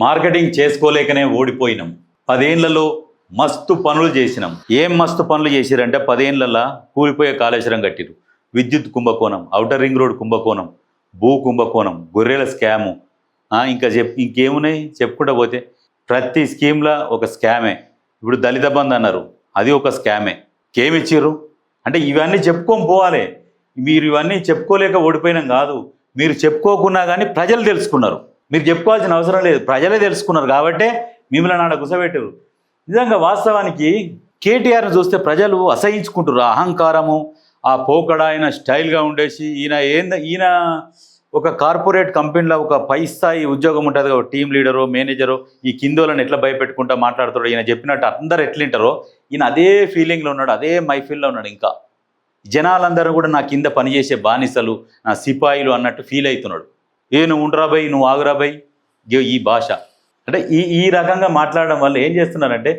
Marketing చేసుకోలేకనే ఓడిపోయినాం. 10 ఏళ్లలో మస్తు పనులు చేసినాం. ఏం మస్తు పనులు చేసిరంటే 10 ఏళ్లలో కూలిపోయే కాళేశ్వరం కట్టిరు, విద్యుత్ కుంభకోణం, ఔటర్ రింగ్ రోడ్ కుంభకోణం, భూ కుంభకోణం, గొర్రెల స్కాము, ఇంకా ఇంకేమున్నాయి చెప్పుకుంటూ పోతే ప్రతి స్కీమ్లో ఒక స్కామే. ఇప్పుడు దళిత బంధు అన్నారు, అది ఒక స్కామే. ఏమిచ్చిర్రు అంటే ఇవన్నీ చెప్పుకొని పోవాలి. మీరు ఇవన్నీ చెప్పుకోలేక ఓడిపోయినాం కాదు, మీరు చెప్పుకోకున్నా కానీ ప్రజలు తెలుసుకున్నారు. మీరు చెప్పుకోవాల్సిన అవసరం లేదు, ప్రజలే తెలుసుకున్నారు కాబట్టే మిమ్మల్ని నాడ గుసబెట్టారు. నిజంగా వాస్తవానికి కేటీఆర్ని చూస్తే ప్రజలు అసహించుకుంటారు. అహంకారము, ఆ పోకడ, ఆయన స్టైల్గా ఉండేసి ఈయన ఒక కార్పొరేట్ కంపెనీలో ఒక పై స్థాయి ఉద్యోగం ఉంటుంది, ఒక టీం లీడరో మేనేజరో, ఈ కిందోళ్ళని ఎట్లా భయపెట్టుకుంటా మాట్లాడుతాడో, ఈయన చెప్పినట్టు అందరు ఎట్లింటారో ఈయన అదే ఫీలింగ్లో ఉన్నాడు, అదే మైఫీల్లో ఉన్నాడు. ఇంకా జనాలందరూ కూడా నా కింద పనిచేసే బానిసలు, నా సిపాయిలు అన్నట్టు ఫీల్ అవుతున్నాడు. నువ్వు ఉండరాబాయి, నువ్వు ఆగురాబాయి, ఈ భాష అంటే ఈ రకంగా మాట్లాడడం వల్ల ఏం చేస్తున్నారంటే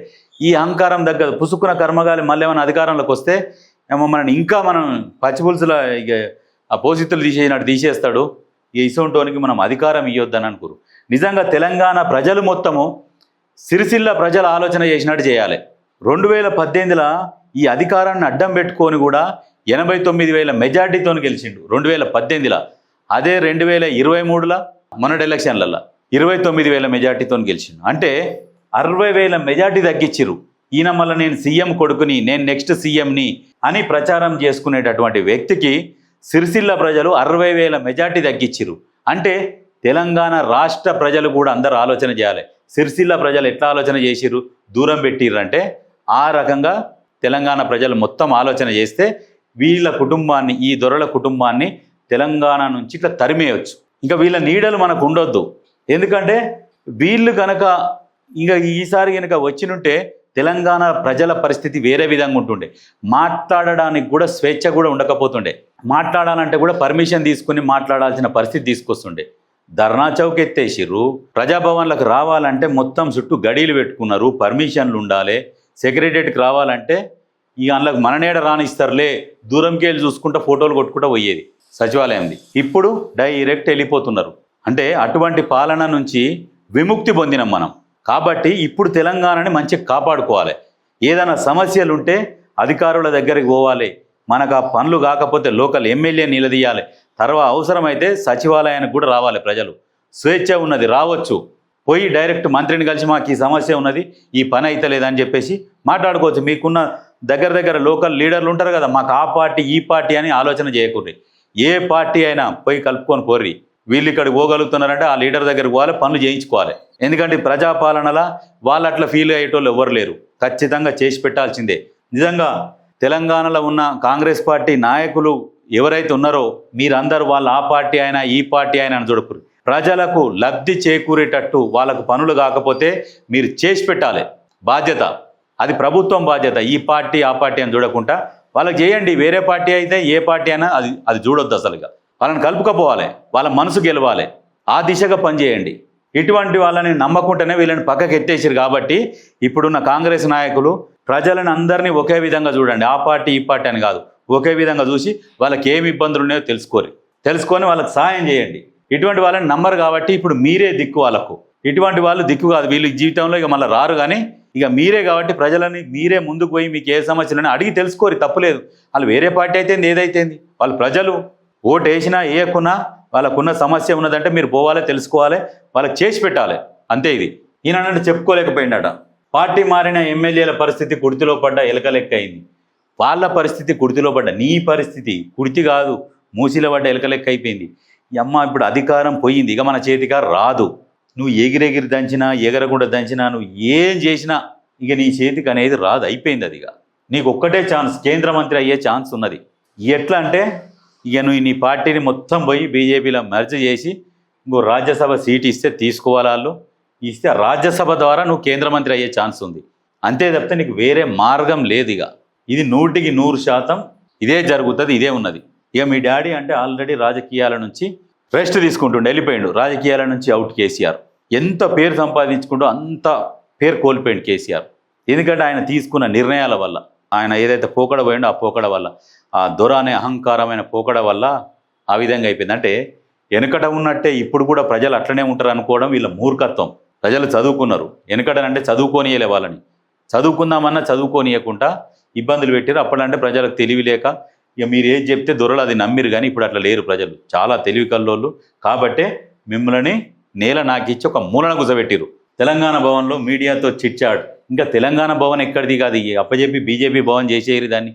ఈ అహంకారం దగ్గర పుసుకున్న కర్మగాలి మళ్ళీ ఏమైనా అధికారంలోకి వస్తే మనని ఇంకా మనం పచ్చిపులుసుల ఇక ఆ పోషితులు తీసేసినట్టు తీసేస్తాడు. ఈ ఇసోంటోనికి మనం అధికారం ఇవ్వద్దని అనుకోరు. నిజంగా తెలంగాణ ప్రజలు మొత్తము సిరిసిల్ల ప్రజల ఆలోచన చేసినట్టు చేయాలి. 2018లో ఈ అధికారాన్ని అడ్డం పెట్టుకొని కూడా 89,000 మెజార్టీతో గెలిచిండు 2018లో. అదే 2023లో మొన్నటి ఎలక్షన్లలో 29,000 మెజార్టీతో గెలిచిండు. అంటే 60,000 మెజార్టీ తగ్గించిరు. ఈయన మళ్ళీ నేను సీఎం కొడుకుని, నేను నెక్స్ట్ సీఎంని అని ప్రచారం చేసుకునేటటువంటి వ్యక్తికి సిరిసిల్ల ప్రజలు 60,000 మెజార్టీ తగ్గించిరు. అంటే తెలంగాణ రాష్ట్ర ప్రజలు కూడా అందరూ ఆలోచన చేయాలి. సిరిసిల్ల ప్రజలు ఎట్లా ఆలోచన చేసిరు, దూరం పెట్టిర్రు అంటే ఆ రకంగా తెలంగాణ ప్రజలు మొత్తం ఆలోచన చేస్తే వీళ్ళ కుటుంబాన్ని, ఈ దొరల కుటుంబాన్ని తెలంగాణ నుంచి ఇట్లా తరిమేయవచ్చు. ఇంకా వీళ్ళ నీడలు మనకు ఉండొద్దు. ఎందుకంటే వీళ్ళు కనుక ఇంకా ఈసారి కనుక వచ్చినుంటే తెలంగాణ ప్రజల పరిస్థితి వేరే విధంగా ఉంటుండే. మాట్లాడడానికి కూడా స్వేచ్ఛ కూడా ఉండకపోతుండే. మాట్లాడాలంటే కూడా పర్మిషన్ తీసుకుని మాట్లాడాల్సిన పరిస్థితి తీసుకొస్తుండే. ధర్నా చౌక్ ఎత్తేసిర్రు. ప్రజాభవన్లకు రావాలంటే మొత్తం చుట్టూ గడీలు పెట్టుకున్నారు, పర్మిషన్లు ఉండాలి. సెక్రటరియట్కి రావాలంటే ఇక అందులోకి మననేడ రానిస్తారులే, దూరంకి వెళ్ళి చూసుకుంటూ ఫోటోలు కొట్టుకుంటూ పోయేది సచివాలయంది. ఇప్పుడు డైరెక్ట్ వెళ్ళిపోతున్నారు. అంటే అటువంటి పాలన నుంచి విముక్తి పొందినాం మనం. కాబట్టి ఇప్పుడు తెలంగాణని మంచిగా కాపాడుకోవాలి. ఏదైనా సమస్యలు ఉంటే అధికారుల దగ్గరికి పోవాలి. మనకు ఆ పనులు కాకపోతే లోకల్ ఎమ్మెల్యే నిలదీయాలి. తర్వాత అవసరమైతే సచివాలయానికి కూడా రావాలి. ప్రజలు స్వేచ్ఛ ఉన్నది, రావచ్చు. పోయి డైరెక్ట్ మంత్రిని కలిసి మాకు ఈ సమస్య ఉన్నది, ఈ పని అయితే లేదని చెప్పేసి మాట్లాడుకోవచ్చు. మీకున్న దగ్గర లోకల్ లీడర్లు ఉంటారు కదా, మాకు ఆ పార్టీ ఈ పార్టీ అని ఆలోచన చేయకూడదు. ఏ పార్టీ అయినా పోయి కలుపుకొని పోర్రి. వీళ్ళు ఇక్కడికి పోగలుగుతున్నారంటే ఆ లీడర్ దగ్గరికి పోవాలి, పనులు చేయించుకోవాలి. ఎందుకంటే ప్రజాపాలనలా వాళ్ళు అట్లా ఫీల్ అయ్యేటోళ్ళు ఎవరు లేరు. ఖచ్చితంగా చేసి పెట్టాల్సిందే. నిజంగా తెలంగాణలో ఉన్న కాంగ్రెస్ పార్టీ నాయకులు ఎవరైతే ఉన్నారో మీరందరూ వాళ్ళు ఆ పార్టీ అయినా ఈ పార్టీ అయినా అని చూడకూడదు. ప్రజలకు లబ్ధి చేకూరేటట్టు వాళ్ళకు పనులు కాకపోతే మీరు చేసి పెట్టాలి. బాధ్యత అది, ప్రభుత్వం బాధ్యత. ఈ పార్టీ ఆ పార్టీ అని చూడకుండా వాళ్ళకి చేయండి. వేరే పార్టీ అయితే ఏ పార్టీ అయినా అది చూడొద్దు. అసలుగా వాళ్ళని కలుపుకపోవాలి, వాళ్ళ మనసు గెలవాలి, ఆ దిశగా పనిచేయండి. ఇటువంటి వాళ్ళని నమ్మకుంటేనే వీళ్ళని పక్కకి ఎత్తేసారు. కాబట్టి ఇప్పుడున్న కాంగ్రెస్ నాయకులు ప్రజలను అందరినీ ఒకే విధంగా చూడండి. ఆ పార్టీ ఈ పార్టీ అని కాదు, ఒకే విధంగా చూసి వాళ్ళకి ఏమి ఇబ్బందులు ఉన్నాయో తెలుసుకొని వాళ్ళకి సహాయం చేయండి. ఇటువంటి వాళ్ళని నమ్మరు కాబట్టి ఇప్పుడు మీరే దిక్కు వాళ్ళకు. ఇటువంటి వాళ్ళు దిక్కు కాదు, వీళ్ళు జీవితంలో ఇక మళ్ళీ రారు. కానీ ఇక మీరే కాబట్టి ప్రజలని మీరే ముందుకు పోయి మీకు ఏ సమస్యలని అడిగి తెలుసుకోరు, తప్పులేదు. వాళ్ళు వేరే పార్టీ అయితే ఏదైతేంది, వాళ్ళు ప్రజలు ఓటు వేసినా వేయకున్నా వాళ్ళకున్న సమస్య ఉన్నదంటే మీరు పోవాలి, తెలుసుకోవాలి, వాళ్ళకి చేసి పెట్టాలి. అంతే. ఇది ఈయనంటే చెప్పుకోలేకపోయిందట. పార్టీ మారిన ఎమ్మెల్యేల పరిస్థితి కుడితిలో పడ్డ ఎలక లెక్క అయింది. వాళ్ళ పరిస్థితి కుడితిలో పడ్డ, నీ పరిస్థితి కుడితి కాదు, మూసిలో పడ్డ ఎలక లెక్క అయిపోయింది. ఈ అమ్మ ఇప్పుడు అధికారం పోయింది, ఇక మన చేతిగా రాదు. నువ్వు ఎగిరెగిరి దంచినా ఎగరకుండా దంచినా నువ్వు ఏం చేసినా ఇక నీ చేతికి అనేది రాదు, అయిపోయింది. అది ఇక నీకు ఒక్కటే ఛాన్స్, కేంద్ర మంత్రి అయ్యే ఛాన్స్ ఉన్నది. ఎట్లా అంటే ఇక నువ్వు నీ పార్టీని మొత్తం పోయి బీజేపీలో మెర్జ్ చేసి ఇంకో రాజ్యసభ సీట్ ఇస్తే తీసుకోవాలి. వాళ్ళు ఇస్తే రాజ్యసభ ద్వారా నువ్వు కేంద్ర మంత్రి అయ్యే ఛాన్స్ ఉంది. అంతే తప్పితే నీకు వేరే మార్గం లేదు. ఇక ఇది 100% ఇదే జరుగుతుంది, ఇదే ఉన్నది. ఇక మీ డాడీ అంటే ఆల్రెడీ రాజకీయాల నుంచి రెస్ట్ తీసుకుంటుండే వెళ్ళిపోయిండు. రాజకీయాల నుంచి అవుట్ కేసీఆర్. ఎంత పేరు సంపాదించుకుంటూ అంత పేరు కోల్పోయిండు కేసీఆర్. ఎందుకంటే ఆయన తీసుకున్న నిర్ణయాల వల్ల, ఆయన ఏదైతే పోకడ పోయిండో ఆ పోకడ వల్ల, ఆ దొర అనే అహంకారమైన పోకడ వల్ల ఆ విధంగా అయిపోయింది. అంటే వెనుకట ఉన్నట్టే ఇప్పుడు కూడా ప్రజలు అట్లనే ఉంటారు అనుకోవడం వీళ్ళ మూర్ఖత్వం. ప్రజలు చదువుకున్నారు. వెనకడనంటే చదువుకోనియలే వాళ్ళని, చదువుకుందామన్నా చదువుకోనియకుండా ఇబ్బందులు పెట్టారు. అప్పుడంటే ప్రజలకు తెలివి లేక ఇక మీరు ఏది చెప్తే దొరలు అది నమ్మిరు. కానీ ఇప్పుడు అట్లా లేరు ప్రజలు, చాలా తెలివి కల్లోళ్ళు. కాబట్టే మిమ్మల్ని నేల నాకిచ్చి ఒక మూలన కూర్చోబెట్టిరు. తెలంగాణ భవన్లో మీడియాతో చిట్చాట్. ఇంకా తెలంగాణ భవన్ ఎక్కడిది కాదు, అప్పచెప్పి బీజేపీ భవన్ చేసేయరు దాన్ని.